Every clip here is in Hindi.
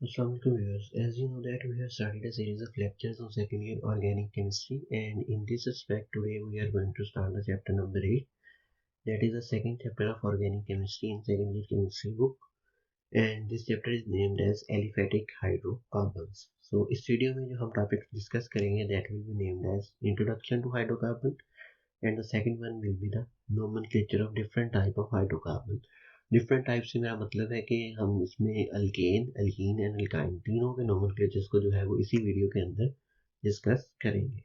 Assalamualaikum viewers. As you know that we have started a series of lectures on second year organic chemistry, and in this aspect today we are going to start the chapter number 8, that is the second chapter of organic chemistry in second year chemistry book, and this chapter is named as aliphatic hydrocarbons. So इस वीडियो में जो हम टॉपिक डिस्कस करेंगे that will be named as introduction to hydrocarbon, and the second one will be the nomenclature of different type of hydrocarbon. Different type से मेरा मतलब है कि हम इसमें अल्केन, अल्कीन एंड अल्काइन तीनों के नोमेनक्लेचर्स को जो है वो इसी वीडियो के अंदर डिस्कस करेंगे.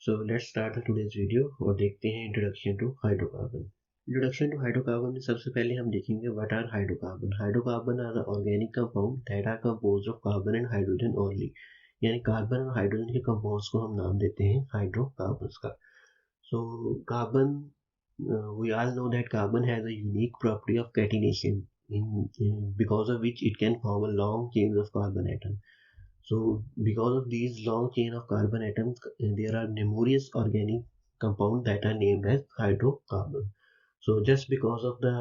So let's start today's video और देखते हैं introduction to hydrocarbon. Introduction to hydrocarbon में सबसे पहले हम देखेंगे what are hydrocarbon. Hydrocarbon are organic compound that are composed of carbon and hydrogen only. यानी कार्बन और हाइड्रोजन के कंपाउंड्स को हम नाम देते हैं हाइड्रोकार्बन्स का. So carbon, we all know that carbon has a unique property of catenation because of which it can form a long chain of carbon atom. So because of these long chain of carbon atoms, there are numerous organic compounds that are named as hydrocarbon. So just because of the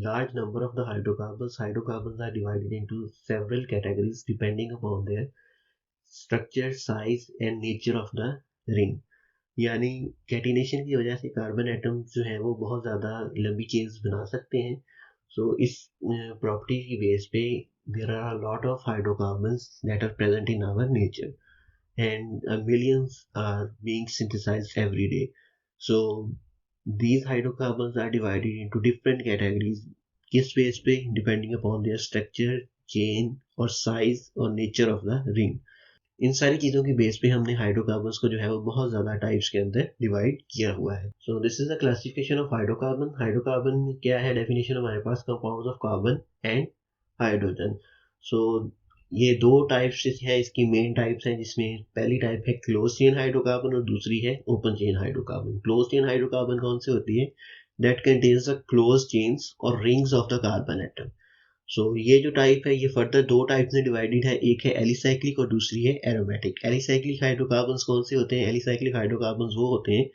large number of the hydrocarbons are divided into several categories depending upon their structure, size and nature of the ring. यानी कैटिनेशन की वजह से कार्बन एटम जो है वो बहुत ज़्यादा लंबी चेन्स बना सकते हैं. सो इस प्रॉपर्टी की बेस पे there are lot of hydrocarbons that are present in our nature and millions are being synthesised every day. So these hydrocarbons are divided into different categories. किस बेस पे? Depending upon their structure, chain और साइज और नेचर ऑफ द रिंग. इन सारी चीज़ों की बेस पे हमने हाइड्रोकार्बन्स को जो है वो बहुत ज़्यादा टाइप्स के अंदर डिवाइड किया हुआ है. So this is the classification of hydrocarbon. Hydrocarbon क्या है? डेफिनेशन हमारे पास compounds of carbon and hydrogen. So ये दो टाइप्स हैं, इसकी मेन टाइप्स हैं, जिसमें पहली टाइप है क्लोज चेन हाइड्रोकार्बन और दूसरी है open chain hydrocarbon. Close chain hydrocarbon कौन से होती है? That contains the close chains और rings of the carbon atom. So ये जो टाइप है ये फर्दर दो टाइप में डिवाइडेड है. एक है एलिसाइक्लिक और दूसरी है एरोमेटिक. एलिसाइक्लिक हाइड्रोकार्बन्स कौन से होते हैं? एलिसाइक्लिक हाइड्रोकार्बन्स वो होते हैं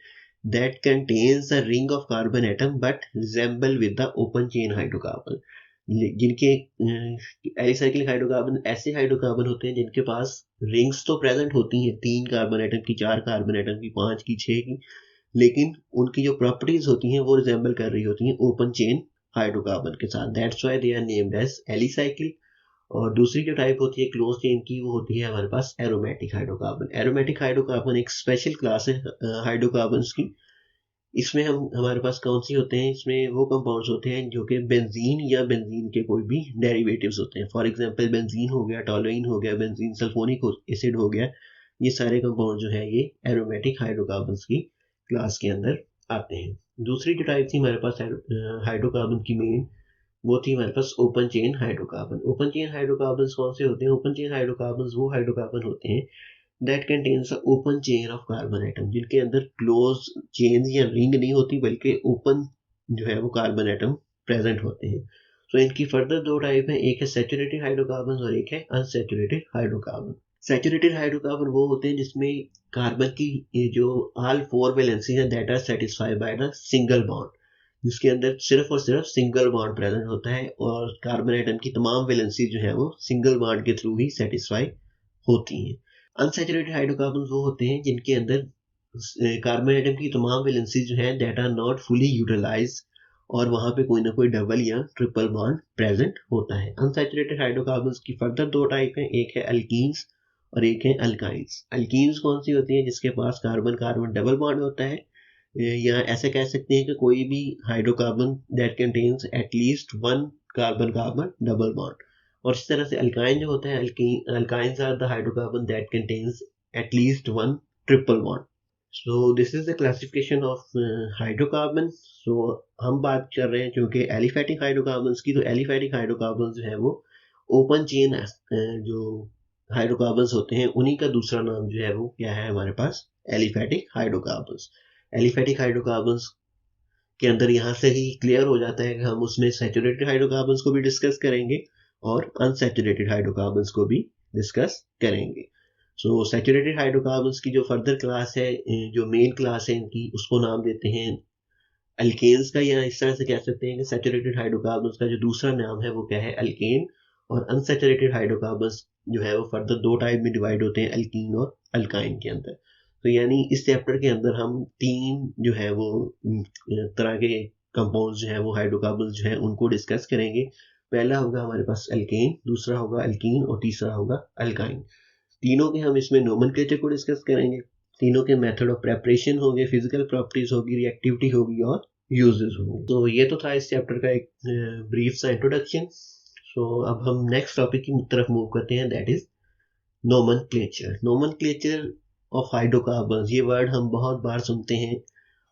that contains the ring of carbon atom but resemble with the open chain hydrocarbon. जिनके एलिसाइक्लिक हाइड्रोकार्बन ऐसे हाइड्रोकार्बन होते हैं जिनके पास रिंग्स तो प्रेजेंट होती हैं, 3 कार्बन एटम की, 4 कार्बन एटम की, 5 की, 6 की, लेकिन उनकी जो प्रॉपर्टीज होती हैं वो रिजेंबल कर रही होती हैं ओपन चेन हाइड्रोकार्बन के साथ. That's why they are named as alicyclic. और दूसरी जो टाइप होती है क्लोज चेन की वो होती है हमारे पास एरोमेटिक हाइड्रोकार्बन. एरोमेटिक हाइड्रोकार्बन एक स्पेशल क्लास है हाइड्रोकार्बन्स की. इसमें हम हमारे पास कौन सी होते हैं? इसमें वो कंपाउंड्स होते हैं जो कि बेंजीन या बेंजीन के कोई भी डेरिवेटिव्स होते हैं. फॉर एग्जांपल बेंजीन हो गया, टॉलुइन हो गया, बेंजीन सल्फोनिक एसिड हो गया. ये सारे कंपाउंड जो है ये एरोमेटिक हाइड्रोकार्बन्स की क्लास के अंदर आते हैं. दूसरी जो टाइप थी हमारे पास हाइड्रोकार्बन की मेन, वो थी हमारे पास open chain hydrocarbon. Open chain hydrocarbon कौन से होते हैं? ओपन चेन हाइड्रोकार्बन वो हाइड्रोकार्बन होते हैं that contains open chain of carbon atom, जिनके अंदर क्लोज चेन या रिंग नहीं होती बल्कि ओपन जो है वो कार्बन एटम प्रेजेंट होते हैं. सो इनकी फर्दर दो टाइप है, एक है सैचुरेटेड हाइड्रोकार्बन और एक है अनसैचुरेटेड हाइड्रोकार्बन. सैचुरेटेड हाइड्रोकार्बन वो होते हैं जिसमें कार्बन की ये जो ऑल 4 वैलेंसी है that are satisfied by the single bond, जिसके अंदर सिर्फ और सिर्फ सिंगल बॉन्ड प्रेजेंट होता है और कार्बन एटम की तमाम वैलेंसी जो है वो सिंगल बॉन्ड के थ्रू ही सेटिस्फाई होती हैं. अनसैचुरेटेड हाइड्रोकार्बन वो होते हैं जिनके अंदर कार्बन एटम की तमाम वैलेंसी जो है that are not fully utilise और वहां पे कोई ना कोई डबल या ट्रिपल बॉन्ड प्रेजेंट होता है. अनसैचुरेटेड हाइड्रोकार्बन्स की फर्दर दो टाइप हैं, एक है अल्कीन्स और एक है अल्काइंस. अल्कीन्स कौन सी होती है? जिसके पास कार्बन कार्बन डबल बॉन्ड होता है, या ऐसे कह सकते हैं कि कोई भी hydrocarbon that contains at least 1 carbon carbon double bond. और इस तरह से अल्काइन जो होता है, alkynes are the hydrocarbon that contains at least 1 triple bond. So this is the classification of hydrocarbon. So हम बात कर रहे हैं क्योंकि एलिफैटिक हाइड्रोकार्बन्स की, तो एलिफैटिक हाइड्रोकार्बन जो है वो ओपन चेन जो हाइड्रोकार्बन्स होते हैं उन्हीं का दूसरा नाम जो है वो क्या है हमारे पास? Aliphatic hydrocarbons. एलिफैटिक हाइड्रोकार्बन्स के अंदर यहाँ से ही क्लियर हो जाता है कि हम उसमें सैचुरेटेड हाइड्रोकार्बन्स को भी डिस्कस करेंगे और अनसैचुरेटेड हाइड्रोकार्बन्स को भी डिस्कस करेंगे. सो सैचुरेटेड हाइड्रोकार्बन्स की जो फर्दर क्लास है, जो मेन क्लास है इनकी, उसको नाम देते हैं अल्केन्स का, या इस तरह से कह सकते हैं कि सैचुरेटेड हाइड्रोकार्बन्स का जो दूसरा नाम है वो क्या है? अल्केन. और अनसैचुरेटेड हाइड्रोकार्बन्स जो है वो फर्दर 2 टाइप में डिवाइड होते हैं, अल्कीन और अल्काइन के अंदर। तो यानी इस चैप्टर के अंदर हम 3 जो है वो तरह के कंपाउंड्स जो है वो हाइड्रोकार्बन्स जो है उनको डिस्कस करेंगे। पहला होगा हमारे पास अल्केन, दूसरा होगा अल्कीन और तीसरा होगा अल्काइन। तीनों के हम इसमें नोमेनक्लेचर को डिस्कस करेंगे, तीनों के मेथड ऑफ प्रेपरेशन होंगे, फिजिकल प्रॉपर्टीज होगी, रिएक्टिविटी होगी और यूजेस होंगे। तो ये तो था इस चैप्टर का एक ब्रीफ सा इंट्रोडक्शन। सो अब हम नेक्स्ट टॉपिक की तरफ मूव करते हैं, that is nomenclature. Nomenclature of hydrocarbons, ये वर्ड हम बहुत बार सुनते हैं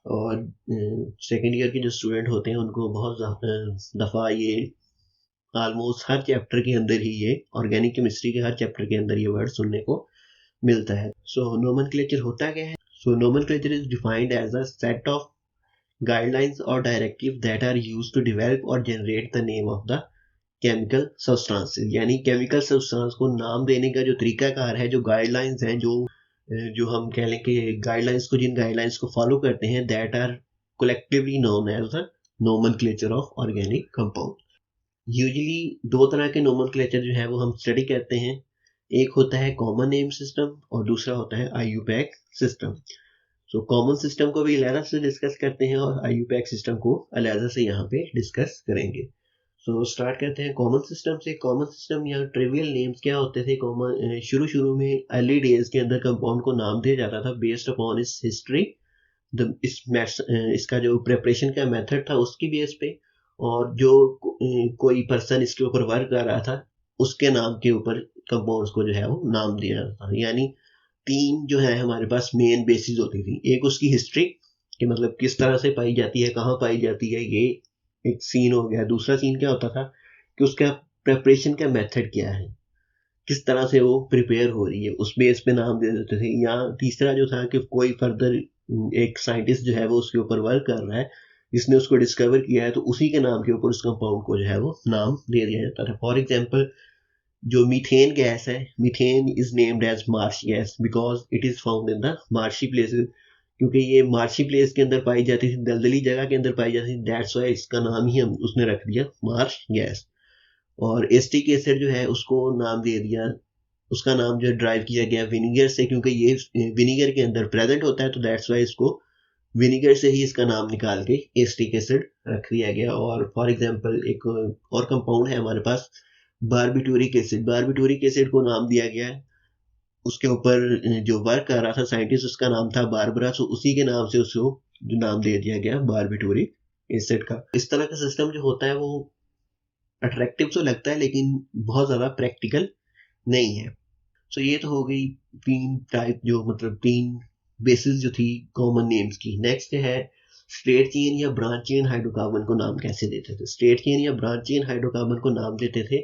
और सेकेंड ईयर के जो स्टूडेंट होते हैं उनको बहुत दफ़ा ये ऑलमोस्ट हर चैप्टर के अंदर ही, ये ऑर्गेनिक केमिस्ट्री के हर चैप्टर के अंदर ये वर्ड सुनने को मिलता है। सो नोमेनक्लेचर होता क्या है? So nomenclature is defined as a set of guidelines or directive that are used to develop or generate the name of the chemical substances। यानी केमिकल सब्सटेंस को नाम देने का जो तरीकाकार है, जो गाइडलाइंस हैं, जो हम कह लें कि गाइडलाइंस को, जिन गाइडलाइंस को फॉलो करते हैं, that are collectively known as the nomenclature of organic compound. Usually 2 तरह के नोमेनक्लेचर जो है वो हम स्टडी करते हैं। एक होता है कॉमन नेम सिस्टम और दूसरा होता है IUPAC system. So common system को भी अलग से डिस्कस करते हैं और IUPAC सिस्टम को अलग से यहाँ पे डिस्कस करेंगे। सो स्टार्ट करते हैं कॉमन सिस्टम से। कॉमन सिस्टम या ट्रिवियल नेम्स क्या होते थे? कॉमन शुरू में अर्ली डेज के अंदर कंपाउंड को नाम दिया जाता था बेस्ड अपॉन इस हिस्ट्री, इसका जो प्रिपरेशन का मेथड था उसकी बेस पे, और जो कोई पर्सन इसके ऊपर वर्क कर रहा था उसके नाम के ऊपर कंपाउंड्स को जो है वो नाम दिया जाता था। यानी 3 जो है हमारे पास मेन बेसिस होती थी। एक उसकी हिस्ट्री कि मतलब किस तरह से पाई जाती है, कहाँ पाई जाती है, ये एक सीन हो गया। दूसरा सीन क्या होता था कि उसका प्रिपरेशन का मेथड क्या है, किस तरह से वो प्रिपेयर हो रही है, उस बेस पे नाम दे देते थे। या तीसरा जो था कि कोई फर्दर एक साइंटिस्ट जो है वो उसके ऊपर वर्क कर रहा है, जिसने उसको डिस्कवर किया है, तो उसी के नाम के ऊपर उस कंपाउंड को जो है वो नाम दे दिया जाता था। फॉर एग्जाम्पल जो मीथेन गैस है, methane is named as marsh gas because it is found in the marshy places. क्योंकि ये मार्शी प्लेस के अंदर पाई जाती थी, दलदली जगह के अंदर पाई जाती थी, दैट्स वाई इसका नाम ही हम उसने रख दिया मार्श गैस। और एस्टिक एसिड जो है उसको नाम दे दिया, उसका नाम जो ड्राइव किया गया विनीगर से, क्योंकि ये विनीगर के अंदर प्रेजेंट होता है, तो दैट्स वाई इसको विनीगर से ही इसका नाम निकाल के एस्टिक एसिड रख दिया गया। और फॉर एग्जांपल एक और कंपाउंड है हमारे पास बारबिटूरिक एसिड। बारबिटूरिक एसिड को नाम दिया गया है, उसके ऊपर जो वर्क कर रहा था साइंटिस्ट उसका नाम था बारबरा, सो उसी के नाम से उसको जो नाम दे दिया गया बारबिटूरिक एसिड का। इस तरह का सिस्टम जो होता है वो अट्रैक्टिव तो लगता है लेकिन बहुत ज्यादा प्रैक्टिकल नहीं है। सो ये तो हो गई 3 टाइप, जो मतलब 3 बेसिस जो थी कॉमन नेम्स की। नेक्स्ट है स्ट्रेट चेन या ब्रांच चेन हाइड्रोकार्बन को नाम कैसे देते थे? स्ट्रेट चेन या ब्रांच चेन हाइड्रोकार्बन को नाम देते थे,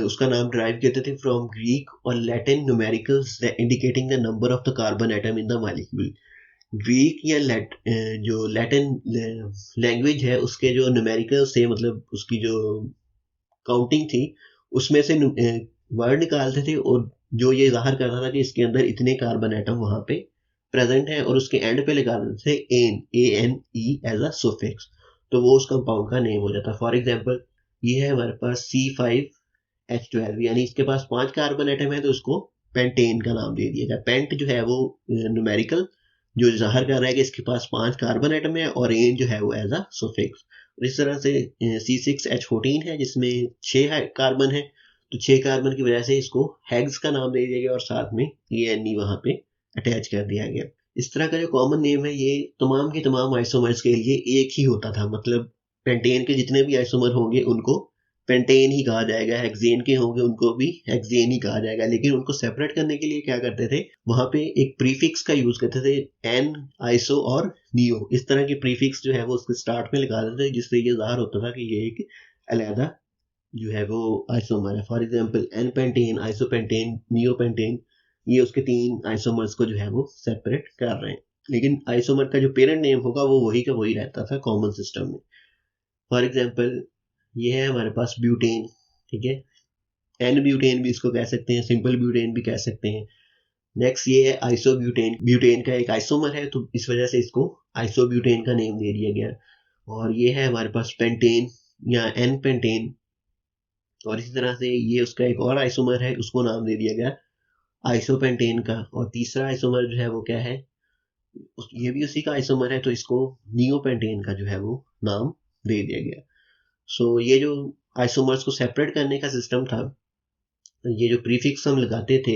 उसका नाम ड्राइव करते थे फ्रॉम ग्रीक और Latin numericals indicating the number of the carbon atom in the molecule. Greek या जो लैटिन लैंग्वेज है उसके जो न्यूमेरिकल्स थे, मतलब उसकी जो काउंटिंग थी उसमें से वर्ड निकालते थे और जो ये जाहिर करता था कि इसके अंदर इतने कार्बन एटम वहां पे प्रेजेंट है, और उसके एंड पे लगा देते थे ane, ANE as a suffix, तो वो उस कंपाउंड का नेम हो जाता। फॉर एग्जांपल ये है हमारे पास C5H12, यानी इसके पास 5 कार्बन एटम है तो उसको पेंटेन का नाम दे दिया गया। पेंट जो है वो न्यूमेरिकल जो जाहिर कर रहा है कि इसके पास 5 कार्बन एटम है, और एन जो है वो एज अ सुफिक्स। इस तरह से C6H14 है जिसमें 6 कार्बन है, तो 6 कार्बन की वजह से इसको हेग्स का नाम दे दिया गया और साथ में ANE वहां पे अटैच कर दिया गया। इस तरह का जो कॉमन नेम है ये तमाम के तमाम आइसोमर्स के लिए एक ही होता था, मतलब पेंटेन के जितने भी आइसोमर होंगे उनको पेंटेन ही कहा जाएगा, हेक्सेन के होंगे उनको भी हेक्सेन ही कहा जाएगा। लेकिन उनको सेपरेट करने के लिए क्या करते थे, वहां पे एक प्रीफिक्स का यूज करते थे, एन, आइसो और नियो, इस तरह के प्रीफिक्स जो है वो उसके स्टार्ट में लगा देते थे, जिससे ये जाहिर होता था कि ये एक अलग जो है वो आइसोमर है। For example n pentane, isopentane, neopentane, ये उसके 3 आइसोमर्स को जो है वो सेपरेट कर रहे हैं। लेकिन आइसोमर का जो पेरेंट नेम होगा वो वही का वही रहता था कॉमन सिस्टम में। फॉर एग्जांपल ये है हमारे पास ब्यूटेन, ठीक है, एन ब्यूटेन भी इसको कह सकते हैं, सिंपल ब्यूटेन भी कह सकते हैं। नेक्स्ट ये है आइसोब्यूटेन, ब्यूटेन का एक आइसोमर है तो इस वजह से इसको आइसोब्यूटेन का नेम दे दिया गया। और ये है हमारे पास पेंटेन या एन पेंटेन, और इसी तरह से ये उसका एक और आइसोमर है, उसको नाम दे दिया गया आइसोपेंटेन का। और तीसरा आइसोमर जो है वो क्या है, ये भी उसी का आइसोमर है, तो इसको नियोपेंटेन का जो है वो नाम दे दिया गया। सो ये जो आइसोमर्स को सेपरेट करने का सिस्टम था, ये जो प्रीफिक्स हम लगाते थे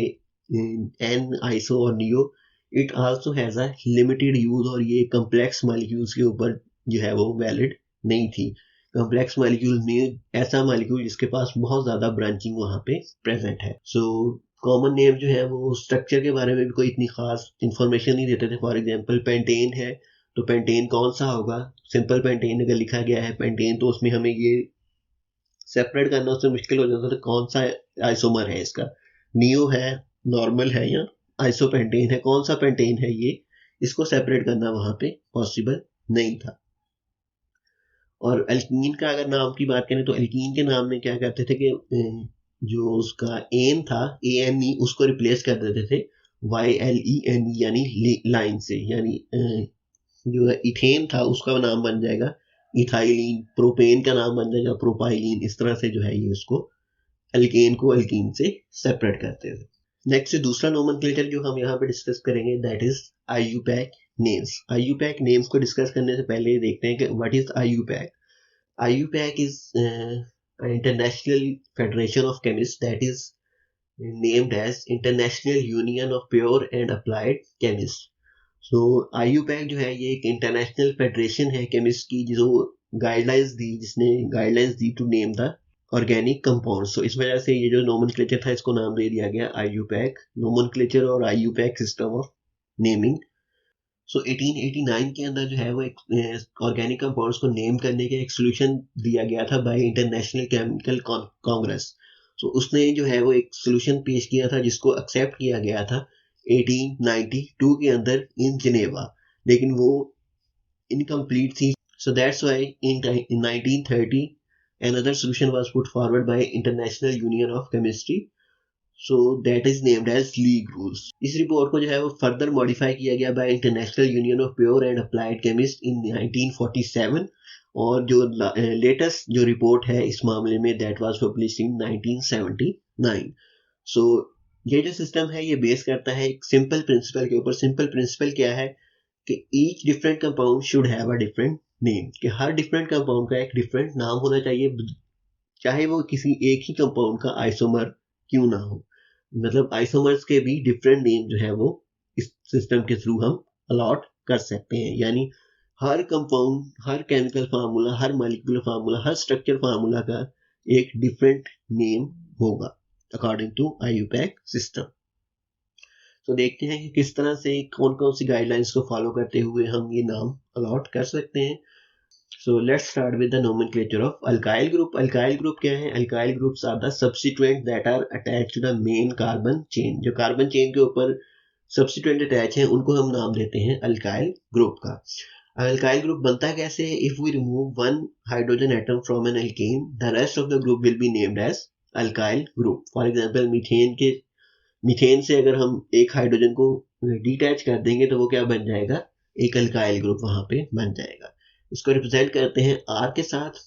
एन, आइसो और neo, it also has a limited use, और ये कम्प्लेक्स मॉलिक्यूल्स के ऊपर जो है वो वैलिड नहीं थी। कम्प्लेक्स मॉलिक्यूल में ऐसा मॉलिक्यूल जिसके पास बहुत ज्यादा ब्रांचिंग वहां पे प्रेजेंट है। सो कॉमन नेम जो है वो स्ट्रक्चर के बारे में भी कोई इतनी खास इंफॉर्मेशन नहीं देते थे। फॉर एग्जांपल पेंटेन है, तो पेंटेन कौन सा होगा, सिंपल पेंटेन अगर लिखा गया है पेंटेन, तो उसमें हमें ये सेपरेट करना उससे मुश्किल हो जाता था कौन सा आइसोमर है इसका, नियो है, नॉर्मल है, या आइसोपेंटेन है, कौन सा पेंटेन है, ये इसको सेपरेट करना वहां पे पॉसिबल नहीं था। और एल्कीन का अगर नाम की बात करें तो एल्कीन के नाम में क्या कहते थे कि जो उसका एन था, ए एन ई, उसको रिप्लेस कर देते थे y l e n e यानी लाइन से, यानी जो इथेन था उसका नाम बन जाएगा इथाइलिन, प्रोपेन का नाम बन जाएगा प्रोपाइलिन। इस तरह से जो है ये उसको एल्केन को एल्कीन से सेपरेट करते थे। नेक्स्ट दूसरा नोमेनक्लेचर जो हम यहाँ पे डिस्कस करेंगे that is IUPAC names. IUPAC names को डिस्कस करने से पहले देखते हैं कि what is IUPAC. IUPAC is an international federation of chemists that is named as International Union of Pure and Applied Chemists. So IUPAC जो है ये एक इंटरनेशनल फेडरेशन है केमिस्ट की, जो गाइडलाइंस दी, जिसने गाइडलाइंस दी to name the organic compound. So इस वजह से ये जो नोमेनक्लेचर था इसको नाम दे दिया गया IUPAC नोमेनक्लेचर और IUPAC सिस्टम ऑफ नेमिंग। सो 1889 के अंदर जो है वो एक ऑर्गेनिक कंपाउंड्स को नेम करने के एक सोल्यूशन दिया गया था बाय इंटरनेशनल केमिकल कांग्रेस। सो उसने जो है वो एक सोल्यूशन पेश किया था जिसको एक्सेप्ट किया गया था 1892 के अंदर इन जिनेवा, लेकिन वो इनकम्प्लीट थी। सो that's why in 1930 another solution was put forward by International Union of Chemistry, so that is named as Liege rules. इस रिपोर्ट को जो है वो फर्दर मॉडिफाई किया गया by international union of pure and applied chemist in 1947, और जो लेटेस्ट जो रिपोर्ट है इस मामले में दैट वाज पब्लिश्ड इन 1979। सो ये जो सिस्टम है ये बेस करता है एक सिंपल प्रिंसिपल के ऊपर। सिंपल प्रिंसिपल क्या है कि each different compound should have a different name, कि हर डिफरेंट कंपाउंड का एक डिफरेंट नाम होना चाहिए, चाहे वो किसी एक ही कंपाउंड का आइसोमर क्यों ना हो। मतलब आइसोमर्स के भी डिफरेंट नेम जो है वो इस सिस्टम के थ्रू हम अलॉट कर सकते हैं, यानी हर कंपाउंड, हर केमिकल फार्मूला, हर मॉलिक्यूलर फार्मूला, हर स्ट्रक्चर फार्मूला का एक डिफरेंट नेम होगा अकॉर्डिंग टू आईयूपैक सिस्टम। तो देखते हैं कि किस तरह से कौन कौन सी गाइडलाइंस को फॉलो करते हुए हम ये नाम अलॉट कर सकते हैं। So let's start with the nomenclature of alkyl group. Alkyl group क्या है? Alkyl groups are the substituents that are attached to the main carbon chain. जो carbon chain के ऊपर substituent attach हैं उनको हम नाम देते हैं alkyl group का। Alkyl group बनता कैसे है? If we remove one hydrogen atom from an alkane, the rest of the group will be named as alkyl group. For example, methane से अगर हम एक हाइड्रोजन को डिटैच कर देंगे तो वो क्या बन जाएगा? एक अल्काइल ग्रुप वहां पे बन जाएगा। इसको रिप्रेजेंट करते हैं आर के साथ,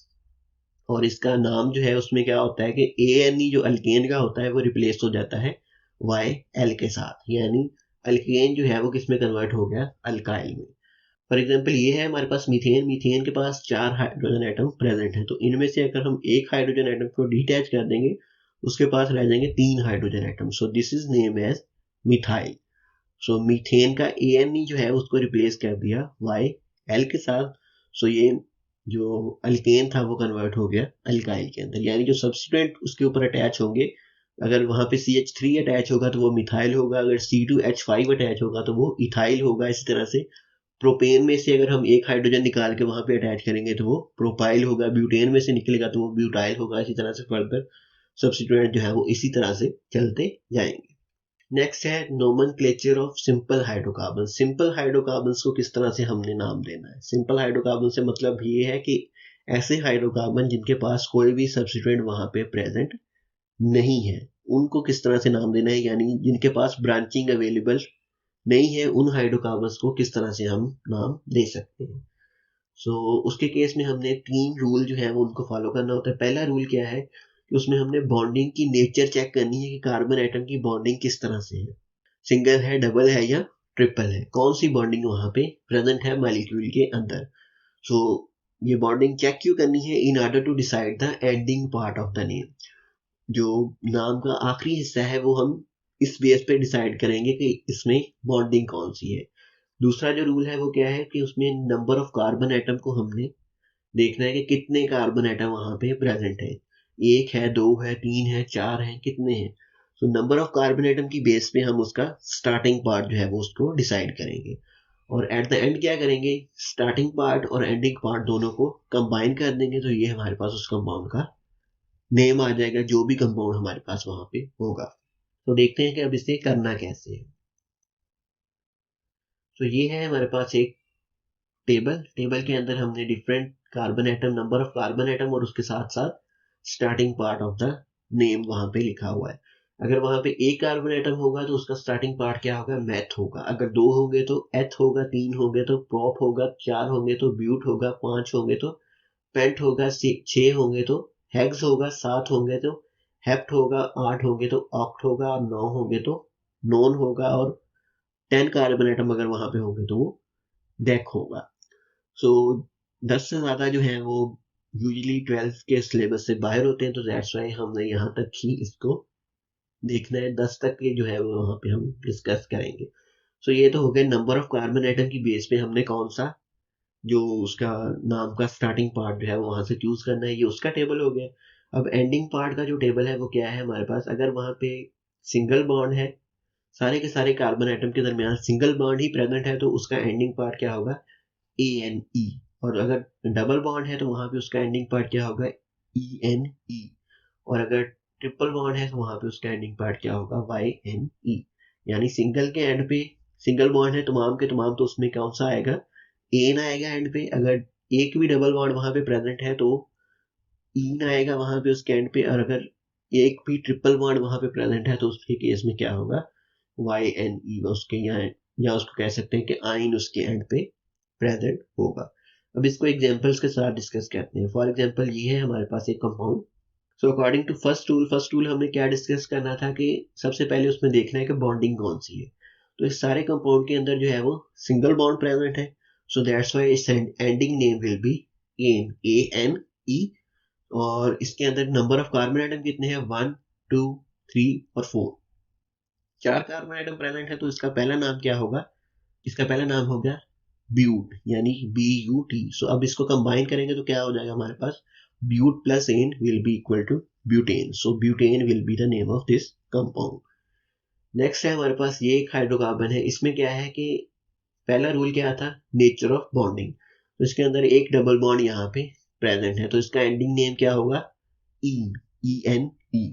और इसका नाम जो है उसमें क्या होता है कि ANE जो अल्केन का होता है वो रिप्लेस हो जाता है YL के साथ, यानी अल्केन जो है वो किस में कन्वर्ट हो गया? अल्काइल में। फॉर एग्जाम्पल ये है हमारे पास मीथेन के पास 4 हाइड्रोजन एटम प्रेजेंट है, तो इनमें से अगर हम एक हाइड्रोजन एटम को डिटैच कर देंगे उसके पास रह जाएंगे 3 hydrogen atom. So this is name as methyl. सो मीथेन का ANE जो है उसको रिप्लेस कर दिया YL के साथ। सो ये जो अल्केन था वो कन्वर्ट हो गया अल्काइल के अंदर, यानी जो सब्स्टिट्यूएंट उसके ऊपर अटैच होंगे, अगर वहां पे CH3 अटैच होगा तो वो मिथाइल होगा, अगर C2H5 अटैच होगा तो वो इथाइल होगा। इसी तरह से प्रोपेन में से अगर हम एक हाइड्रोजन निकाल के वहां पे अटैच करेंगे तो वो प्रोपाइल होगा, ब्यूटेन में से निकलेगा तो वो ब्यूटाइल होगा। इसी तरह से फर्दर सब्स्टिट्यूएंट जो है वो इसी तरह से चलते जाएंगे। नेक्स्ट है nomenclature of simple hydrocarbon. Simple hydrocarbon को किस तरह से हमने नाम देना है? सिंपल हाइड्रोकार्बन से मतलब ये है कि ऐसे हाइड्रोकार्बन जिनके पास कोई भी सब्स्टिट्यूएंट वहां पे प्रेजेंट नहीं है, उनको किस तरह से नाम देना है, यानी जिनके पास ब्रांचिंग अवेलेबल नहीं है उन हाइड्रोकार्बन को किस तरह से हम नाम दे सकते हैं। सो उसके केस में हमने 3 रूल जो है वो उनको फॉलो करना होता है। पहला रूल क्या है कि उसमें हमने बॉन्डिंग की नेचर चेक करनी है कि कार्बन एटम की बॉन्डिंग किस तरह से है, सिंगल है, डबल है या ट्रिपल है, कौन सी बॉन्डिंग वहां पे प्रेजेंट है मॉलिक्यूल के अंदर। सो ये बॉन्डिंग चेक क्यों करनी है? In order to decide the ending part of the name. जो नाम का आखिरी हिस्सा है वो हम इस बेस पे डिसाइड करेंगे कि इसमें बॉन्डिंग कौन सी है। दूसरा जो रूल है वो क्या है कि उसमें नंबर ऑफ कार्बन एटम को हमने देखना है कि कितने कार्बन एटम वहां पे प्रेजेंट है, 1 है, 2 है, 3 है, 4 है, कितने हैं। तो नंबर ऑफ कार्बन एटम की बेस पे हम उसका स्टार्टिंग पार्ट जो है वो उसको डिसाइड करेंगे, और एट द एंड क्या करेंगे, स्टार्टिंग पार्ट और एंडिंग पार्ट दोनों को कंबाइन कर देंगे, तो ये हमारे पास उस कंपाउंड का नेम आ जाएगा, जो भी कंपाउंड हमारे पास वहां पे होगा। तो देखते हैं कि अब इसे करना कैसे है। तो ये है हमारे पास एक टेबल के अंदर हमने different carbon atom, number of carbon atom और उसके साथ साथ starting part of the name वहां पे लिखा हुआ है। अगर वहां पे एक कार्बन एटम होगा तो उसका स्टार्टिंग पार्ट क्या होगा, मैथ होगा। अगर 2 होंगे तो एथ होगा, 3 होंगे तो प्रॉप होगा, 4 होंगे तो ब्यूट होगा, 5 होंगे तो पेंट होगा, 6 होंगे तो हेक्स होगा, 7 होंगे तो हेप्ट होगा, 8 होंगे तो ऑक्ट होगा, और 9 होंगे तो नॉन होगा, और 10 कार्बन एटम अगर वहां पे होंगे तो वो डेक होगा। सो 10 से ज्यादा जो है वो यूजली 12 के सिलेबस से बाहर होते हैं, तो दैट्स वाई हमने यहाँ तक ही इसको देखना है। 10 तक के जो है वो वहां पे हम डिस्कस करेंगे। सो ये तो हो गया नंबर ऑफ कार्बन एटम की बेस पे हमने कौन सा जो उसका नाम का स्टार्टिंग पार्ट जो है वो वहां से चूज करना है, ये उसका टेबल हो गया। अब एंडिंग पार्ट का जो टेबल है वो क्या है हमारे पास, अगर वहां पे सिंगल बॉन्ड है, सारे के सारे कार्बन एटम के दरमियान सिंगल बॉन्ड ही प्रेजेंट है, तो उसका एंडिंग पार्ट क्या होगा, ANE। और अगर डबल बॉन्ड है तो वहां पे उसका एंडिंग पार्ट क्या होगा, ENE। और अगर ट्रिपल बॉन्ड है तो वहां पे उसका एंडिंग पार्ट क्या होगा, YNE। यानी सिंगल के एंड पे सिंगल बॉन्ड है तमाम के तमाम, तो उसमें कौन सा आएगा, एन आएगा एंड पे। अगर एक भी डबल बॉन्ड वहां पे प्रेजेंट है तो इन आएगा वहां पे उसके एंड पे, और अगर एक भी ट्रिपल बॉन्ड वहां पे प्रेजेंट है तो उसके केस में क्या होगा, YNE उसके यहाँ, या उसको कह सकते हैं कि आइन उसके एंड पे प्रेजेंट होगा। अब इसको एग्जांपल्स के साथ डिस्कस करते हैं। फॉर एग्जांपल ये है हमारे पास एक compound. So according to first rule हमने क्या डिस्कस करना था कि सबसे पहले उसमें देखना है कि बॉन्डिंग कौन सी है। तो इस सारे कंपाउंड के अंदर जो है वो सिंगल बॉन्ड प्रेजेंट है, so that's why its ending name will be ane, ANE। और इसके अंदर नंबर ऑफ कार्बन आइटम कितने हैं, 1 2 3 और 4, 4 कार्बन आइटम प्रेजेंट है, तो इसका पहला नाम क्या होगा, इसका पहला नाम हो गया ब्यूट, यानी BUT। सो अब इसको कंबाइन करेंगे तो क्या हो जाएगा हमारे पास, but plus n will be equal to butane. So butane will be the name of this compound. Next है हमारे पास ये एक हाइड्रोकार्बन है। इसमें क्या है कि पहला रूल क्या था, नेचर ऑफ बॉन्डिंग। तो इसके अंदर एक डबल बॉन्ड यहाँ पे प्रेजेंट है, तो इसका एंडिंग नेम क्या होगा, ईन, ENE।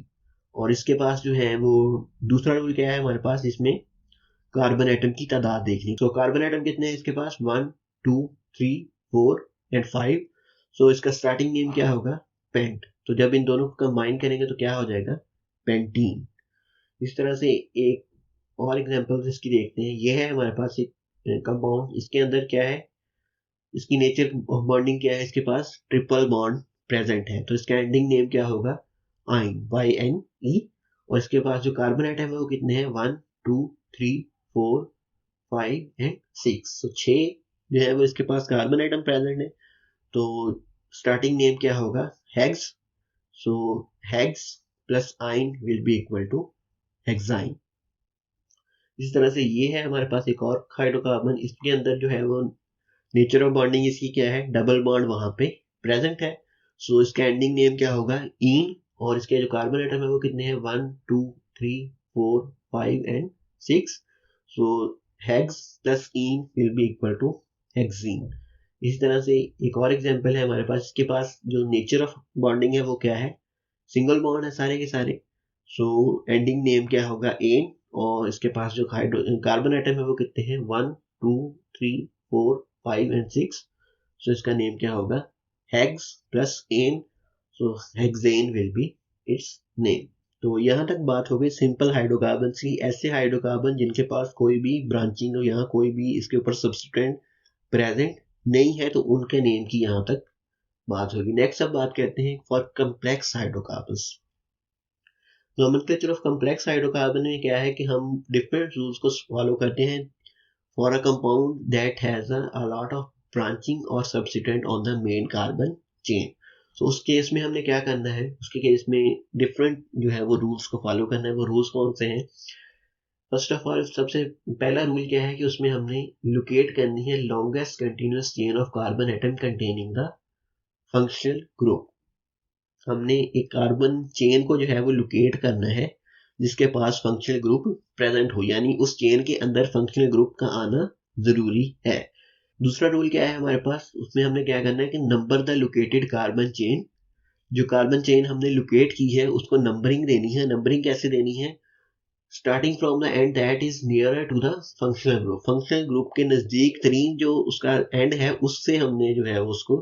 और इसके पास जो है वो दूसरा रूल क्या है हमारे पास, इसमें कार्बन एटम की तादाद देखनी। तो कार्बन एटम कितने हैं इसके पास, 1 2 3 4 एंड 5। सो इसका स्टार्टिंग नेम क्या होगा, पेंट। तो जब इन दोनों को कंबाइन करेंगे तो क्या हो जाएगा, पेंटीन। इस तरह से एक और एग्जांपल इसकी देखते हैं। ये है हमारे पास एक कंपाउंड, इसके अंदर क्या है, इसकी नेचर ऑफ बॉन्डिंग क्या है, इसके पास ट्रिपल बॉन्ड प्रेजेंट है, तो इसका एंडिंग नेम क्या होगा, आइन, YNE। और इसके पास जो कार्बन आइटम है वो कितने हैं, 1 2 3 4 5 एंड 6। तो 6 जो है वो इसके पास कार्बन आइटम प्रेजेंट है, तो स्टार्टिंग नेम क्या होगा, hex. So hex plus yne will be equal to hexyne. इस तरह से ये है हमारे पास एक और हाइड्रोकार्बन, इसके अंदर जो है वो नेचर ऑफ बॉन्डिंग इसकी क्या है, डबल बॉन्ड वहां पे प्रेजेंट है, सो इसका एंडिंग नेम क्या होगा, इन। और इसके जो कार्बन आइटम है वो कितने हैं, 1 2 3 4 5 and 6। So hex plus ene will be equal to hexene. इसी तरह से एक और एग्जांपल है हमारे पास, इसके पास जो नेचर ऑफ बॉन्डिंग है वो क्या है, सिंगल बॉन्ड है सारे के सारे, सो एंडिंग नेम क्या होगा, एन। और इसके पास जो कार्बन आइटम है वो कितने हैं, 1 2 3 4 5 एंड 6। सो इसका नेम क्या होगा, hex plus ane. So hexane will be its name. तो यहाँ तक बात हो गई सिंपल हाइड्रोकार्बन की। ऐसे हाइड्रोकार्बन जिनके पास कोई भी ब्रांचिंग हो, यहाँ कोई भी इसके ऊपर सब्सटेंट प्रेजेंट नहीं है, तो उनके नेम की यहाँ तक बात होगी। नेक्स्ट अब बात करते हैं for complex hydrocarbons. Nomenclature of complex hydrocarbon में क्या है कि हम डिफरेंट रूल्स को फॉलो करते हैं for a compound that has a lot of branching और substituent on the main carbon chain. तो उस केस में हमने क्या करना है, उसके केस में डिफरेंट जो है वो रूल्स को फॉलो करना है। वो रूल्स कौन से हैं? फर्स्ट ऑफ ऑल सबसे पहला रूल क्या है कि उसमें हमने लोकेट करनी है longest continuous chain of carbon atom containing the functional group. हमने एक कार्बन चेन को जो है वो लोकेट करना है जिसके पास फंक्शनल ग्रुप प्रेजेंट हो, यानी उस चेन के अंदर फंक्शनल ग्रुप का आना जरूरी है। दूसरा रूल क्या है हमारे पास, उसमें हमने क्या करना है कि number the located carbon chain. जो कार्बन चेन हमने लोकेट की है उसको नंबरिंग देनी है। नंबरिंग कैसे देनी है? Starting from the end that is nearer to the functional group. Functional group के नजदीक तरीन जो उसका एंड है उससे हमने जो है उसको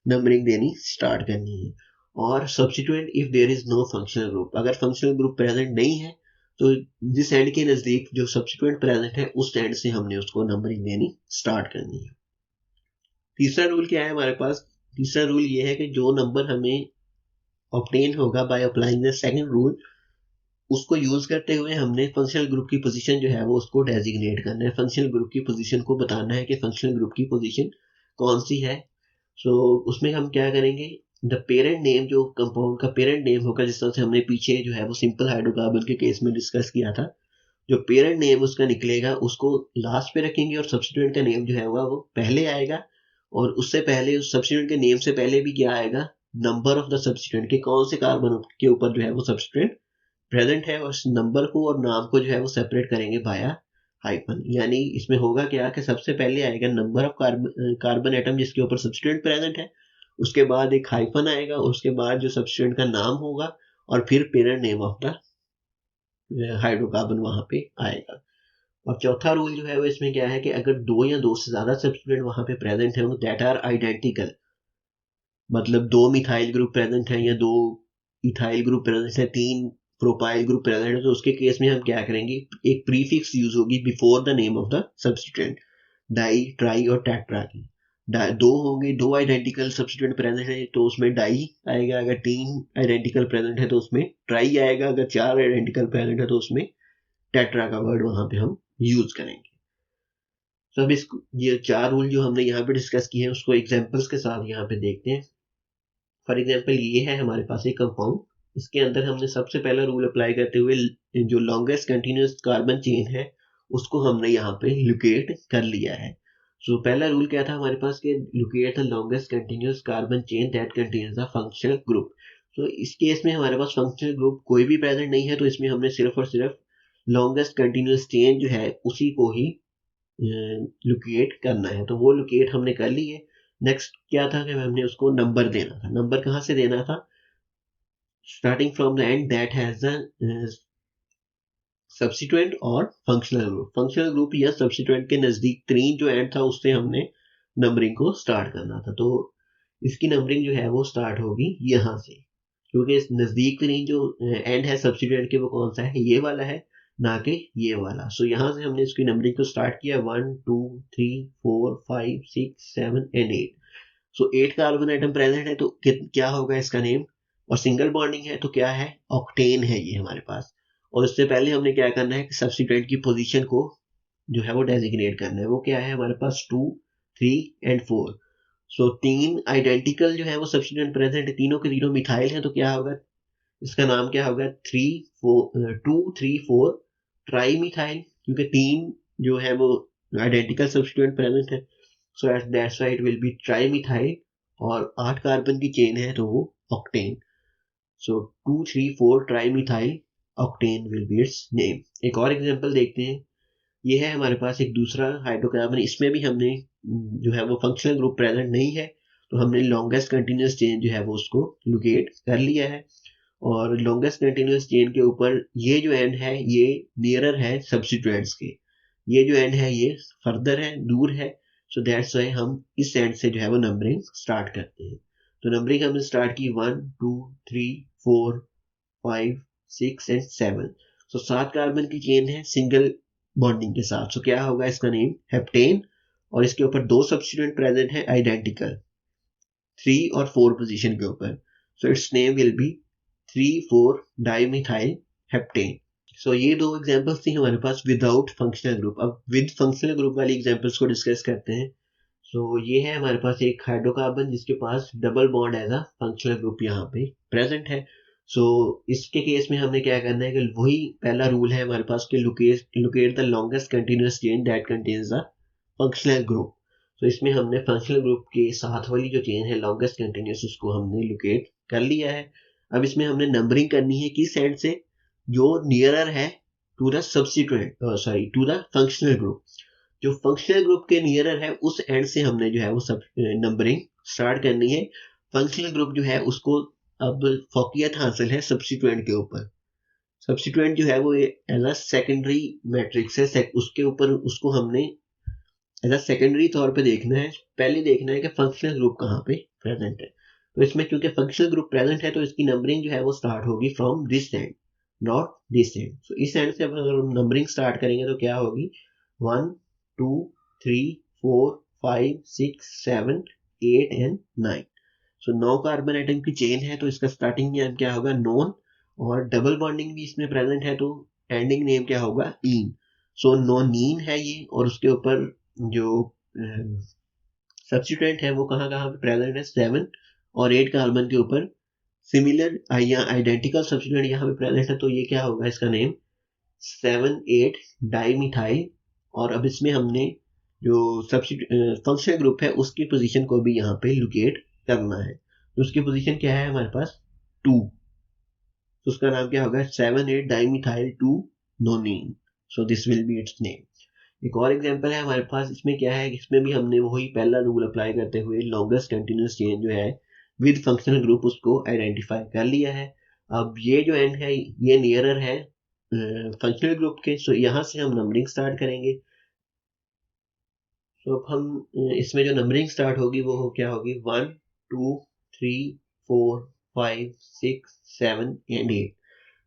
नंबरिंग देनी स्टार्ट करनी है। और substituent if there is no functional group, अगर फंक्शनल ग्रुप प्रेजेंट नहीं है तो जिस एंड के नजदीक जो सब्स्टिट्यूएंट प्रेजेंट है उस एंड से हमने उसको नंबरिंग देनी स्टार्ट करनी है। तीसरा रूल क्या है हमारे पास? तीसरा रूल ये है कि जो नंबर हमें ऑब्टेन होगा by applying the second rule, उसको यूज करते हुए हमने फंक्शनल ग्रुप की पोजीशन जो है वो उसको डेजिग्नेट करना है। फंक्शनल ग्रुप की पोजीशन को बताना है कि फंक्शनल ग्रुप की पोजीशन कौन सी है। सो उसमें हम क्या करेंगे, द पेरेंट नेम, जो कंपाउंड का पेरेंट नेम होगा, जिस तरह से हमने पीछे जो है वो सिंपल हाइड्रोकार्बन के केस में डिस्कस किया था, जो पेरेंट नेम उसका निकलेगा उसको लास्ट पे रखेंगे और सब्स्टिट्यूएंट का नेम जो है वो पहले आएगा। और उससे पहले उस सब्स्टिट्यूएंट के नेम से पहले भी क्या आएगा? नंबर ऑफ द सब्स्टिट्यूएंट के कौन से कार्बन के ऊपर जो है वो सब्स्टिट्यूएंट प्रेजेंट है, और उस नंबर को और नाम को जो है वो सेपरेट करेंगे बाया हाइफन। यानी इसमें होगा क्या कि सबसे पहले आएगा नंबर ऑफ कार्बन एटम जिसके ऊपर सब्स्टिट्यूएंट प्रेजेंट है, उसके बाद एक हाइफन आएगा, उसके बाद जो सब्स्टिट्यूएंट का नाम होगा, और फिर parent name of the hydrocarbon वहां पे आएगा। और चौथा रूल जो है वो इसमें क्या है कि अगर दो या दो से ज्यादा सब्स्टिट्यूएंट वहां पे प्रेजेंट है दैट आर आइडेंटिकल, मतलब दो मिथाइल ग्रुप प्रेजेंट है या दो इथाइल ग्रुप प्रेजेंट है, तीन प्रोपाइल ग्रुप प्रेजेंट है, तो उसके केस में हम क्या करेंगे, एक प्रीफिक्स यूज होगी before the name of the substituent, di, tri और टेट्रा की। दो होंगे, दो आइडेंटिकल सब्स्टिट्यूएंट प्रेजेंट है तो उसमें डाई आएगा, अगर तीन आइडेंटिकल प्रेजेंट है तो उसमें ट्राई आएगा, अगर चार आइडेंटिकल प्रेजेंट है तो उसमें टेट्रा का वर्ड वहां पे हम यूज करेंगे। तो अब इस ये चार रूल जो हमने यहाँ पे डिस्कस किए हैं उसको एग्जांपल्स के साथ यहाँ पे देखते हैं। फॉर एग्जांपल ये है हमारे पास एक कंपाउंड, इसके अंदर हमने सबसे पहला रूल अप्लाई करते हुए जो लॉन्गेस्ट कंटिन्यूअस कार्बन चेन है उसको हमने यहाँ पे लोकेट कर लिया है। सो पहला रूल क्या था हमारे पास कि locate the longest continuous carbon chain that contains the functional group. तो इस केस में हमारे पास फंक्शनल ग्रुप कोई भी प्रेजेंट नहीं है, तो इसमें हमने सिर्फ और सिर्फ लॉन्गेस्ट कंटिन्यूअस चेन जो है उसी को ही लोकेट करना है। तो वो लोकेट हमने कर ली है। नेक्स्ट क्या था कि हमने उसको नंबर देना था। नंबर कहाँ से देना था? Starting from the end that has the substituent और फंक्शनल ग्रुप। फंक्शनल ग्रुप या सब्स्टिट्यूएंट के नजदीक तरीन जो एंड था उससे हमने नंबरिंग को स्टार्ट करना था। तो इसकी नंबरिंग जो है वो स्टार्ट होगी यहाँ से, क्योंकि इस नजदीक तरीन जो एंड है सब्स्टिट्यूएंट के वो कौन सा है, ये वाला है, ना कि ये वाला। सो यहाँ से हमने इसकी नंबरिंग को स्टार्ट किया 1 2 3 4 5 6 7 and 8। So 8 carbon atom present है तो क्या होगा इसका नेम, और सिंगल बॉन्डिंग है तो क्या है, ऑक्टेन है ये हमारे पास। और इससे पहले हमने क्या करना है कि सब्स्टिट्यूएंट की पोजीशन को जो है वो डेजिग्नेट करना है। वो क्या है हमारे पास 2 3 एंड 4। सो तीन आइडेंटिकल जो है वो सब्स्टिट्यूएंट प्रेजेंट है, तीनों के तीनों मिथाइल है, तो क्या होगा, इसका नाम क्या होगा, 2 3 4 ट्राई मिथाइल, क्योंकि तीन जो है वो आइडेंटिकल सब्स्टिट्यूएंट प्रेजेंट है। So that's why it will be tri methyl, और 8 कार्बन की चेन है तो वो octane. So 2 3 4 tri methyl octane will be its name. एक और एग्जांपल देखते हैं। ये है हमारे पास एक दूसरा हाइड्रोकार्बन, इसमें भी हमने जो है वो फंक्शनल ग्रुप प्रेजेंट नहीं है, तो हमने लॉन्गेस्ट कंटिन्यूअस चेन जो है वो उसको लोकेट कर लिया है। और लॉन्गेस्ट कंटिन्यूअस चेन के ऊपर ये जो एंड है ये नियरर है सब्स्टिट्यूएंट्स के, ये जो एंड है ये फर्दर है, दूर है। सो दैट्स व्हाई हम इस एंड से जो है वो नंबरिंग स्टार्ट करते हैं। तो नंबरिंग हमने स्टार्ट की 1 2 3 4 5 6 एंड 7। सो 7 कार्बन की चेन है सिंगल बॉन्डिंग के साथ। सो क्या होगा इसका नेम, हेप्टेन, और इसके ऊपर दो सब्स्टिट्यूएंट प्रेजेंट है आइडेंटिकल, 3 और 4 पोजीशन के ऊपर। So its name will be 3,4 dimethyl heptane. So ये दो एग्जांपल्स थी हमारे पास विदाउट फंक्शनल ग्रुप। अब विद फंक्शनल ग्रुप वाली एग्जांपल्स को डिस्कस करते हैं। सो ये है हमारे पास एक हाइड्रोकार्बन जिसके पास double bond as a functional group यहाँ पे प्रेजेंट है। सो इसके केस में हमने क्या करना है कि वही पहला रूल है हमारे पास कि locate the longest continuous chain that contains the functional group. तो इसमें हमने फंक्शनल ग्रुप के साथ वाली जो चेन है लॉन्गेस्ट कंटिन्यूस उसको हमने लोकेट कर लिया है। अब इसमें हमने नंबरिंग करनी है किस एंड से, जो नियरर है to the substituent to the functional group. जो फंक्शनल ग्रुप के नियरर है उस एंड से हमने जो है वो सब नंबरिंग स्टार्ट करनी है। फंक्शनल ग्रुप जो है उसको अब फोकियत हासिल है सब्स्टिट्यूएंट के ऊपर। सब्स्टिट्यूएंट जो है वो एज अ सेकेंडरी मैट्रिक्स है, उसके ऊपर उसको हमने एज अ सेकेंडरी तौर पे देखना है। पहले देखना है कि फंक्शनल ग्रुप कहाँ पे प्रेजेंट है। तो इसमें क्योंकि फंक्शनल ग्रुप प्रेजेंट है तो इसकी नंबरिंग जो है वो स्टार्ट होगी from this end, not this end. So इस एंड से अगर हम नंबरिंग स्टार्ट करेंगे तो क्या होगी 1 2 3 4 5 6 7 8 एंड 9। सो 9 कार्बन एटम की चेन है तो इसका स्टार्टिंग नेम क्या होगा नॉन, और डबल बॉन्डिंग भी इसमें प्रेजेंट है तो एंडिंग नेम क्या होगा इन। सो नोनीन है ये, और उसके ऊपर जो सब्स्टिट्यूएंट है वो कहाँ कहाँ पे प्रेजेंट है 7 और 8 कार्बन के ऊपर सिमिलर या आइडेंटिकल सब्स्टिट्यूएंट यहाँ पे प्रेजेंट है। तो ये क्या होगा इसका नेम 7,8 डाइमिथाइल। और अब इसमें हमने जो फंक्शनल ग्रुप है उसकी पोजीशन को भी यहाँ पे लोकेट करना है। तो उसकी पोजीशन क्या है हमारे पास 2, तो उसका नाम क्या होगा 7,8 dimethyl 2 nonene. So this will be its name. एक और एग्जांपल है हमारे पास, इसमें क्या है, इसमें भी हमने वही पहला रूल अप्लाई करते हुए लॉन्गेस्ट कंटिन्यूस चेन जो है विद फंक्शनल ग्रुप उसको आइडेंटिफाई कर लिया है। अब ये जो एंड है ये नियरर है फंक्शनल ग्रुप के। सो यहाँ से हम नंबरिंग स्टार्ट करेंगे। तो अब हम इसमें जो नंबरिंग स्टार्ट होगी वो क्या होगी 1 2 3 4 5 6 7 एंड 8।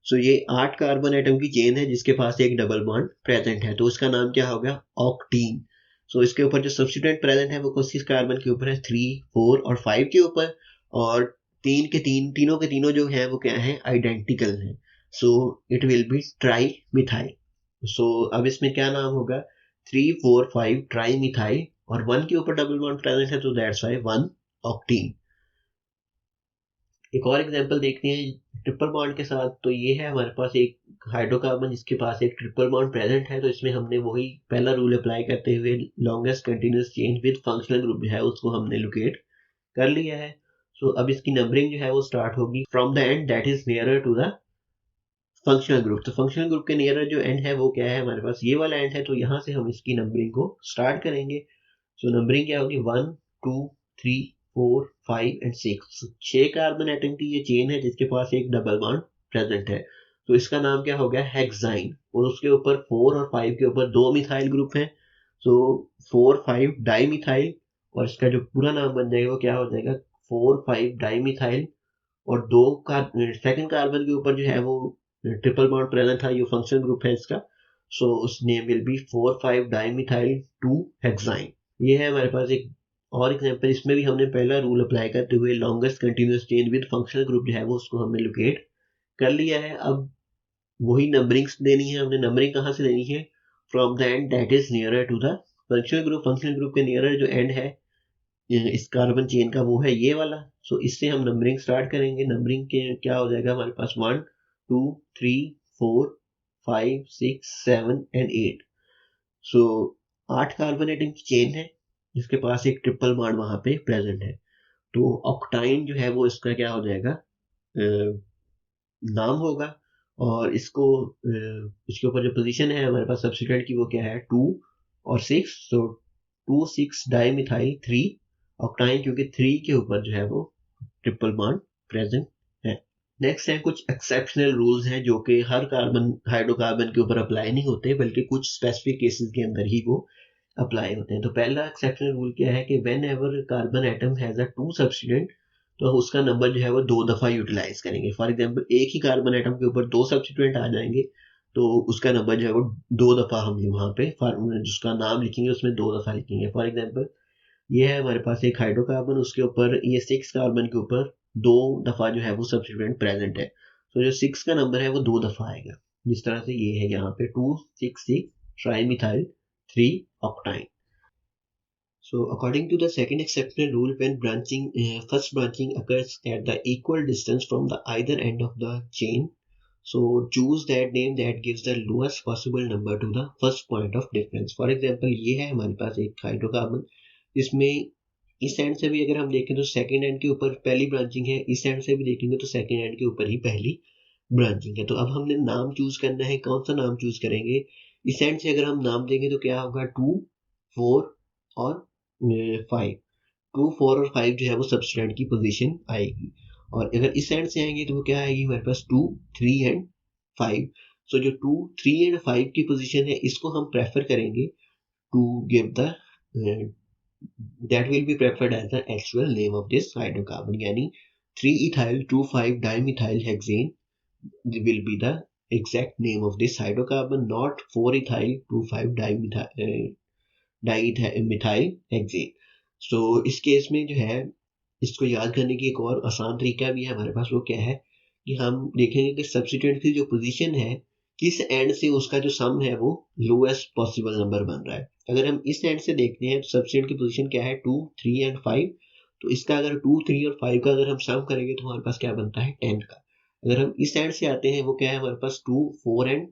सो ये 8 कार्बन एटम की चेन है जिसके पास एक डबल बॉन्ड प्रेजेंट है, तो उसका नाम क्या होगा ऑक्टीन। सो इसके ऊपर जो सब्स्टिट्यूएंट प्रेजेंट है वो किस कार्बन के ऊपर है 3 4 और 5 के ऊपर, और तीनों के तीनों जो है वो क्या है आइडेंटिकल है। So it will be trimethyl. So अब इसमें क्या नाम होगा 3 4 5 ट्राई मिथाइल, और 1 के ऊपर डबल बॉन्ड प्रेजेंट है तो दैट्स वाई 1 ऑक्टीन। एक और एग्जांपल देखते हैं ट्रिपल बॉन्ड के साथ। तो ये है हमारे पास एक हाइड्रोकार्बन जिसके पास एक ट्रिपल बॉन्ड प्रेजेंट है। तो इसमें हमने वही पहला रूल अप्लाई करते हुए longest continuous chain with functional group जो है उसको हमने लोकेट कर लिया है। सो अब इसकी नंबरिंग जो है वो स्टार्ट होगी from the end that is nearer to the functional group. तो फंक्शनल ग्रुप के नियरर जो एंड है वो क्या है हमारे पास ये वाला एंड है, तो यहाँ से हम इसकी नंबरिंग को स्टार्ट करेंगे। सो नंबरिंग क्या होगी 1 2 3 4 5 एंड 6। 6 कार्बन एटम की ये चेन है जिसके पास एक डबल बॉन्ड प्रेजेंट है, तो इसका नाम क्या हो गया हेक्साइन। और उसके ऊपर 4 और 5 के ऊपर 2 मिथाइल ग्रुप है, सो 4 5 डाई मिथाइल, और इसका जो पूरा नाम बन जाएगा वो क्या हो जाएगा 4 5 डाई मिथाइल। और दो का सेकंड कार्बन के ऊपर जो है वो ट्रिपल बॉन्ड प्रेजेंट था, ये फंक्शनल ग्रुप है इसका। सो उस name will B 4 5 dimethyl 2 hexyne. ये है हमारे पास एक और एग्जांपल। इसमें भी हमने पहला रूल अप्लाई करते हुए longest continuous chain with functional group जो है वो उसको हमने लोकेट कर लिया है। अब वही नंबरिंग देनी है। हमने नंबरिंग कहाँ से लेनी है from the end that is nearer to the functional group. Functional group के नियरर जो एंड है इस कार्बन चेन का वो है ये वाला। सो इससे हम नंबरिंग स्टार्ट करेंगे। नंबरिंग के क्या हो जाएगा हमारे पास 1 2 3 4 5 6 7 एंड 8। सो 8 कार्बन एटम की चेन है जिसके पास एक ट्रिपल बॉन्ड वहां पे प्रेजेंट है, तो ऑक्टाइन जो है वो इसका क्या हो जाएगा नाम होगा। और इसको इसके ऊपर जो पोजीशन है हमारे पास सब्स्टिट्यूएंट की वो क्या है 2 और 6। सो 2 6 डाइमिथाइल 3 ऑक्टाइन, क्योंकि 3 के ऊपर जो है वो ट्रिपल बॉन्ड प्रेजेंट है। नेक्स्ट है कुछ एक्सेप्शनल रूल्स हैं जो कि हर कार्बन हाइड्रोकार्बन के ऊपर अप्लाई नहीं होते बल्कि कुछ स्पेसिफिक केसेस के अंदर ही वो अप्लाई होते हैं। तो पहला एक्सेप्शनल रूल क्या है कि when ever carbon atom has a 2 substituent तो उसका नंबर जो है वो 2 दफा यूटिलाइज करेंगे। फॉर एग्जांपल एक ही कार्बन एटम के ऊपर 2 सब्स्टिट्यूएंट आ जाएंगे तो उसका नंबर जो है वो 2 दफा हम वहां पे जिसका नाम लिखेंगे उसमें 2 दफा लिखेंगे। फॉर एग्जांपल ये है हमारे पास एक हाइड्रोकार्बन, उसके ऊपर ये 6 कार्बन के ऊपर 2 दफा जो है वो सब्स्टिट्यूएंट प्रेजेंट है। तो जो 6 का नंबर है वो 2 दफा आएगा, जिस तरह से ये है यहाँ पे 2,6,6 trimethyl 3 ऑक्टाइन। So according to the second exceptional rule, when first branching occurs at the equal distance from the either end of the chain, so choose that name that gives the lowest possible number to the first point of difference. For example, ये है हमारे पास एक हाइड्रोकार्बन, इसमें इस एंड से भी अगर हम देखें तो सेकेंड एंड के ऊपर पहली ब्रांचिंग है, इस एंड से भी देखेंगे तो सेकेंड एंड के ऊपर ही पहली ब्रांचिंग है। तो अब हमने नाम चूज करना है, कौन सा नाम चूज करेंगे? इस एंड से अगर हम नाम देंगे तो क्या होगा, 2, 4 और 5। 2, 4 और 5 जो है वो सब्स्टिट्यूएंट की पोजीशन आएगी। और अगर इस एंड से आएंगे तो वो क्या आएगी हमारे पास, 2, 3 एंड 5। सो जो 2, 3 एंड 5 की पोजीशन है, इसको हम प्रेफर करेंगे to give the that will be preferred as the actual name of this hydrocarbon, यानी 3-ethyl-2,5-dimethyl-hexane will be the exact name of this hydrocarbon, not 4-ethyl-2,5-dimethyl-hexane। So इस केस में जो है, इसको याद करने की एक और आसान तरीका भी है हमारे पास। वो क्या है कि हम देखेंगे कि सब्स्टिट्यूएंट की जो पोजीशन है, किस एंड से उसका जो सम है वो लोएस्ट पॉसिबल नंबर बन रहा है। अगर हम इस एंड से देखते हैं तो सब्स्टिट्यूएंट की पोजीशन क्या है, 2, 3 एंड 5। तो इसका अगर 2, 3 और 5 का अगर हम सम करेंगे तो हमारे पास क्या बनता है, 10 का। अगर हम इस एंड से आते हैं, वो क्या है हमारे पास, 2, 4 एंड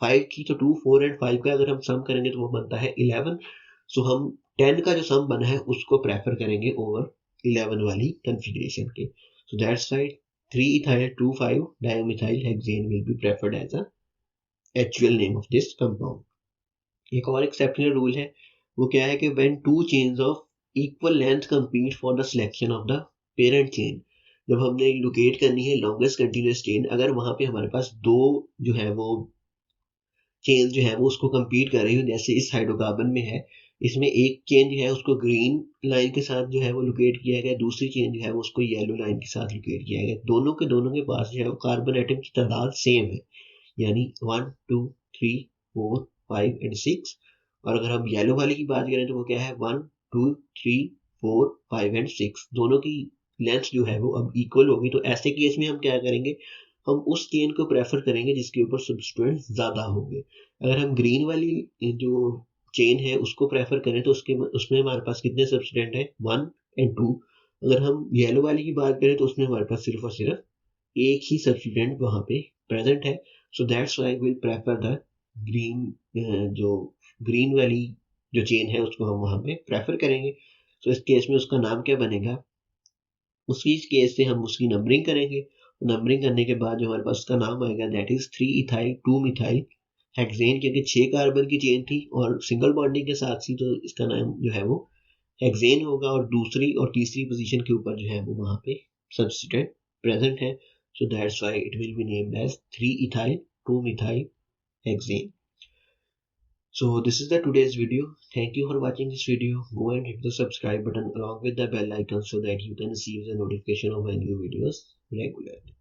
5 की। तो 2, 4 एंड 5 का अगर हम सम करेंगे तो वो बनता है 11। सो हम 10 का जो सम बना है उसको प्रेफर करेंगे ओवर 11 वाली कॉन्फ़िगरेशन के। So that's right, 3-ethyl-2,5-dimethyl-hexane will be preferred as a actual name of this compound. एक और एक्सेप्शनल रूल है, वो क्या है कि when two chains of equal length compete for the selection of the parent chain, जब हमने लोकेट करनी है लॉन्गेस्ट कंटिन्यूअस चेन, अगर वहां पे हमारे पास दो जो है वो चेन जो है वो उसको कंपीट कर रही हो, जैसे इस हाइड्रोकार्बन में है, इसमें एक चेन जो है उसको ग्रीन लाइन के साथ जो है वो लोकेट किया गया, दूसरी चेन जो है वो उसको येलो लाइन के साथ लोकेट किया गया। दोनों के पास जो है वो कार्बन एटम की तादाद सेम है, यानी 1, 2, 3, 4, 5 एंड 6। और अगर हम येलो वाले की बात करें तो वो क्या है, 1, 2, 3, 4, 5 एंड 6। दोनों की लेंथ जो है वो अब इक्वल होगी। तो ऐसे केस में हम क्या करेंगे, हम उस चेन को प्रेफर करेंगे जिसके ऊपर सब्स्टिट्यूएंट ज्यादा होंगे। अगर हम ग्रीन वाली जो चेन है उसको प्रेफर करें तो उसमें हमारे पास कितने सब्स्टिट्यूएंट है, 1 एंड 2। अगर हम येलो वाली की बात करें तो उसमें हमारे पास सिर्फ और सिर्फ एक ही सब्स्टिट्यूएंट वहां पे प्रेजेंट है। So that's why will prefer the green, जो ग्रीन वाली जो चेन है उसको हम वहां पे प्रेफर करेंगे। तो इस केस में उसका नाम क्या बनेगा, उसी केस से हम उसकी नंबरिंग करेंगे। नंबरिंग करने के बाद जो हमारे पास उसका नाम आएगा दैट इज 3-ethyl-2-methyl हेक्सेन, क्योंकि 6 कार्बन की चेन थी और सिंगल बॉन्डिंग के साथ थी, तो इसका नाम जो है वो हेक्सेन होगा। और दूसरी और तीसरी पोजीशन के ऊपर जो है वो वहां पे सब्स्टिट्यूएंट प्रेजेंट है। So that's why it will be named as 3-ethyl-2-methyl hexane. So this is the today's video. Thank you for watching this video. Go and hit the subscribe button along with the bell icon so that you can receive the notification of my new videos regularly.